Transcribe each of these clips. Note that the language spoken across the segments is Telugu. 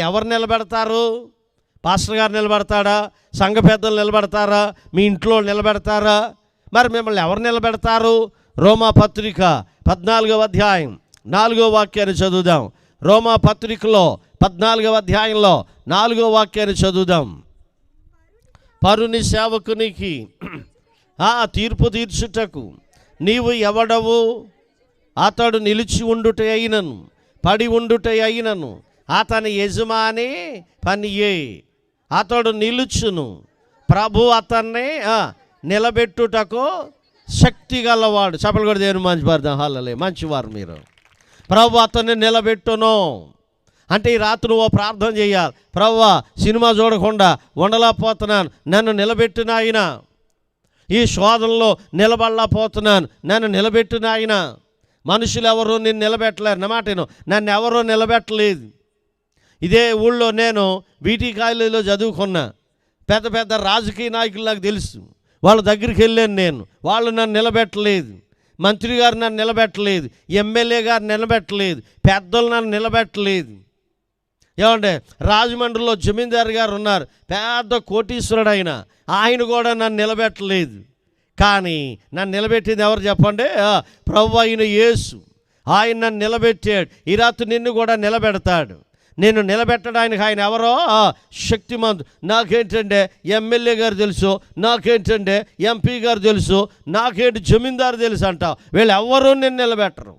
ఎవరు నిలబెడతారు? పాస్టర్ గారు నిలబెడతాడా? సంఘ పెద్దలు నిలబెడతారా? మీ ఇంట్లో నిలబెడతారా? మరి మిమ్మల్ని ఎవరు నిలబెడతారు? రోమా పత్రిక 14వ అధ్యాయం 4వ వాక్యాన్ని చదువుదాం. రోమా పత్రికలో 14వ అధ్యాయంలో 4వ వాక్యాన్ని చదువుదాం. పరుని సేవకునికి తీర్పు తీర్చుటకు నీవు ఎవడవు? అతడు నిలిచి ఉండుట అయినను పడి ఉండుట అయినను అతని యజమాని పనియే. అతడు నిలుచును, ప్రభు అతన్ని నిలబెట్టుటకు శక్తి గలవాడు. చెప్పలు కూడా దేవుని మంచి పడదాం. హల్లెలూయా, మంచివారు మీరు. ప్రభు అతన్ని నిలబెట్టును అంటే ఈ రాత్రి నువ్వు ప్రార్థన చేయాలి. ప్రభువా, సినిమా చూడకుండా ఉండలేకపోతున్నాను, నన్ను నిలబెట్టిన ఆయన. ఈ శోధనలో నిలబడలేకపోతున్నాను, నన్ను నిలబెట్టిన ఆయన. మనుషులు ఎవరు నిన్ను నిలబెట్టలేరు. నా మాట నన్ను ఎవరో నిలబెట్టలేదు. ఇదే ఊళ్ళో నేను బీటీ కాలేజీలో చదువుకున్నా. పెద్ద పెద్ద రాజకీయ నాయకులు నాకు తెలుసు. వాళ్ళ దగ్గరికి వెళ్ళాను నేను. వాళ్ళు నన్ను నిలబెట్టలేదు. మంత్రి గారు నన్ను నిలబెట్టలేదు, ఎమ్మెల్యే గారు నిలబెట్టలేదు, పెద్దలు నన్ను నిలబెట్టలేదు. ఏమంటే రాజమండ్రిలో జమీందారు గారు ఉన్నారు, పెద్ద కోటీశ్వరుడు ఆయన కూడా నన్ను నిలబెట్టలేదు. కానీ నన్ను నిలబెట్టింది ఎవరు చెప్పండి? ప్రభువు అయిన యేసు. ఆయన నన్ను నిలబెట్టాడు. ఈ రాత్రి నిన్ను కూడా నిలబెడతాడు. నేను నిలబెట్టడానికి ఆయన ఎవరో శక్తిమంతు. నాకేంటంటే ఎమ్మెల్యే గారు తెలుసు, నాకేంటంటే ఎంపీ గారు తెలుసు, నాకేంటి జమీందారు తెలుసు అంటావు. వీళ్ళు ఎవ్వరూ నేను నిలబెట్టరు.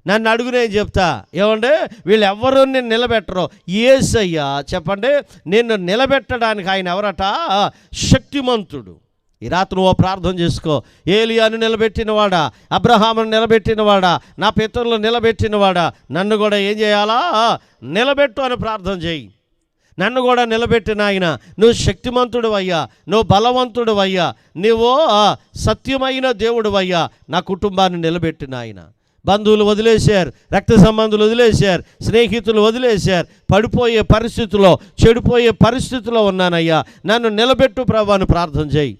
నన్ను అడుగు, నేను చెప్తా. ఏమంటే వీళ్ళు ఎవ్వరూ నేను నిలబెట్టరు. యేసయ్య చెప్పండి, నిన్ను నిలబెట్టడానికి ఆయన ఎవరట? శక్తిమంతుడు. ఈ రాత్రి నువ్వు ప్రార్థన చేసుకో. ఏలియాను నిలబెట్టినవాడా, అబ్రహామును నిలబెట్టినవాడా, నా పితరులు నిలబెట్టినవాడా, నన్ను కూడా ఏం చేయాలా? నిలబెట్టు అని ప్రార్థన చేయి. నన్ను కూడా నిలబెట్టిన ఆయన, నువ్వు శక్తిమంతుడు అయ్యా, నువ్వు బలవంతుడు అయ్యా, నువ్వు సత్యమైన దేవుడు అయ్యా. నా కుటుంబాన్ని నిలబెట్టిన ఆయన. బంధువులు వదిలేశారు, రక్త సంబంధులు వదిలేశారు, స్నేహితులు వదిలేశారు. పడిపోయే పరిస్థితిలో, చెడిపోయే పరిస్థితిలో ఉన్నానయ్యా, నన్ను నిలబెట్టు ప్రభు అని ప్రార్థన చేయి.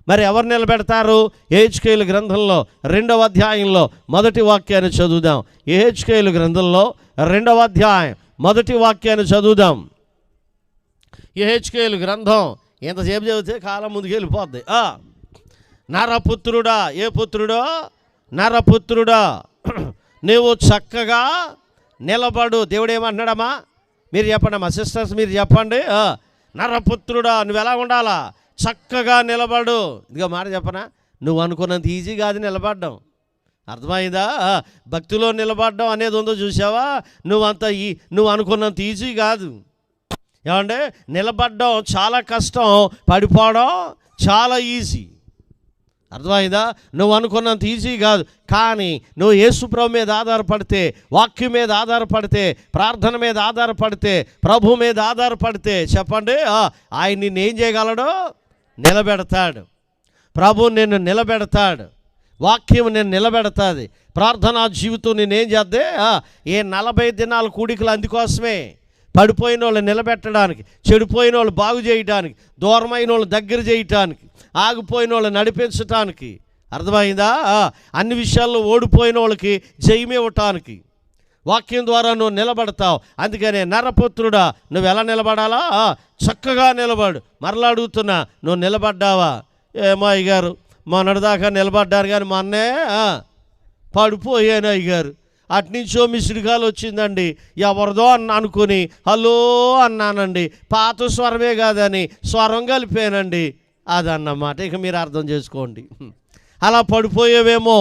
మరి ఎవరు నిలబెడతారు? యెహెజ్కేలు గ్రంథంలో 2వ అధ్యాయంలో 1వ వాక్యాన్ని చదువుదాం. యెహెజ్కేలు గ్రంథంలో 2వ అధ్యాయం 1వ వాక్యాన్ని చదువుదాం. యెహెజ్కేలు గ్రంథం ఎంతసేపు చదివితే కాలం ముందుకు వెళ్ళిపోద్ది. నరపుత్రుడా, ఏ పుత్రుడో? నరపుత్రుడా, నువ్వు చక్కగా నిలబడు. దేవుడు ఏమంటున్నాడమ్మా? మీరు చెప్పండి, మా సిస్టర్స్ మీరు చెప్పండి. నరపుత్రుడా, నువ్వు ఎలా ఉండాలా? చక్కగా నిలబడు. ఇదిగో మాట చెప్పనా, నువ్వు అనుకున్నంత ఈజీ కాదు నిలబడ్డం. అర్థమైందా? భక్తిలో నిలబడడం అనేది ఉందో చూసావా? నువ్వు అనుకున్నంత ఈజీ కాదు. ఏమంటే నిలబడడం చాలా కష్టం, పడిపోవడం చాలా ఈజీ. అర్థమైందా? నువ్వు అనుకున్నంత ఈజీ కాదు. కానీ నువ్వు యేసుప్రభు మీద ఆధారపడితే, వాక్యం మీద ఆధారపడితే, ప్రార్థన మీద ఆధారపడితే, ప్రభు మీద ఆధారపడితే చెప్పండి, ఆయన నిన్ను ఏం చేయగలడు? నిలబెడతాడు. ప్రభు నిన్ను నిలబెడతాడు. వాక్యం నేను నిలబెడతాది. ప్రార్థనా జీవితం నేనేం చేద్దే? ఏ 40 దినాల కూడికలు అందుకోసమే. పడిపోయిన వాళ్ళు నిలబెట్టడానికి, చెడిపోయిన వాళ్ళు బాగు చేయడానికి, దూరమైన వాళ్ళు దగ్గర చేయటానికి, ఆగిపోయిన వాళ్ళు నడిపించటానికి. అర్థమైందా? అన్ని విషయాల్లో ఓడిపోయిన వాళ్ళకి జయం ఇవ్వటానికి వాక్యం ద్వారా నువ్వు నిలబడతావు. అందుకనే నరపుత్రుడా, నువ్వు ఎలా నిలబడాలా? చక్కగా నిలబడు. మరలా అడుగుతున్నా, నువ్వు నిలబడ్డావా? ఏమో అయ్యగారు, మొన్నటిదాకా నిలబడ్డారు కానీ మొన్నే పడిపోయాను అయ్యగారు. అట్నుంచో మిస్డ్ కాల్ వచ్చిందండి, ఎవరిదో అనుకుని హలో అన్నానండి, పాత స్వరమే కాదని స్వరం కలిపానండి. అదన్నమాట. ఇక మీరు అర్థం చేసుకోండి. అలా పడిపోయేవేమో,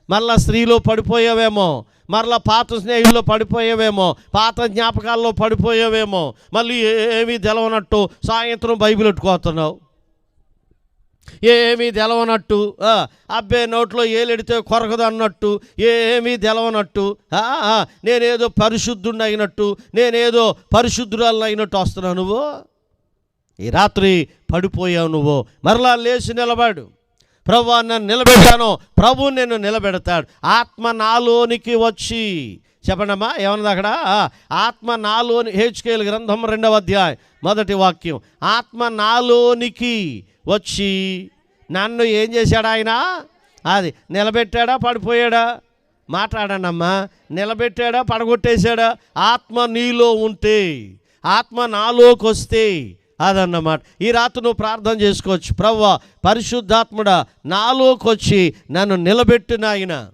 మరలా స్త్రీలో పడిపోయేవేమో, మరలా పాత స్నేహితుల్లో పడిపోయేవేమో, పాత జ్ఞాపకాల్లో పడిపోయేవేమో, మళ్ళీ ఏమీ తెలవనట్టు సాయంత్రం బైబిల్ పెట్టుకోతున్నావు. ఏమీ తెలవనట్టు, అబ్బే నోట్లో ఏలెడితే కొరకదు అన్నట్టు, ఏమీ తెలవనట్టు, నేనేదో పరిశుద్ధుడిని అయినట్టు, నేనేదో పరిశుద్ధురాలను అయినట్టు వస్తున్నావు నువ్వు. ఈ రాత్రి పడిపోయావు నువ్వు. మరలా లేచి నిలబడు. ప్రభువా, నన్ను నిలబెట్టాను. ప్రభు నిన్ను నిలబెడతాడు. ఆత్మ నాలోనికి వచ్చి, చెప్పండమ్మా ఏమన్నది అక్కడ? ఆత్మ నాలోని, యెహెజ్కేలు గ్రంథం 2వ అధ్యాయం 1వ వాక్యం. ఆత్మ నాలోనికి వచ్చి నన్ను ఏం చేశాడు ఆయన? అది నిలబెట్టాడా, పడిపోయాడా? మాట్లాడండమ్మా. నిలబెట్టాడా, పడగొట్టేశాడా? ఆత్మ నీలో ఉంటే, ఆత్మ నాలోకి వస్తే అదన్నమాట. ఈ రాత్రి నువ్వు ప్రార్థన చేసుకోవచ్చు. ప్రభువా, పరిశుద్ధాత్ముడా నాలోకి వచ్చి నన్ను నిలబెట్టు నాయనా.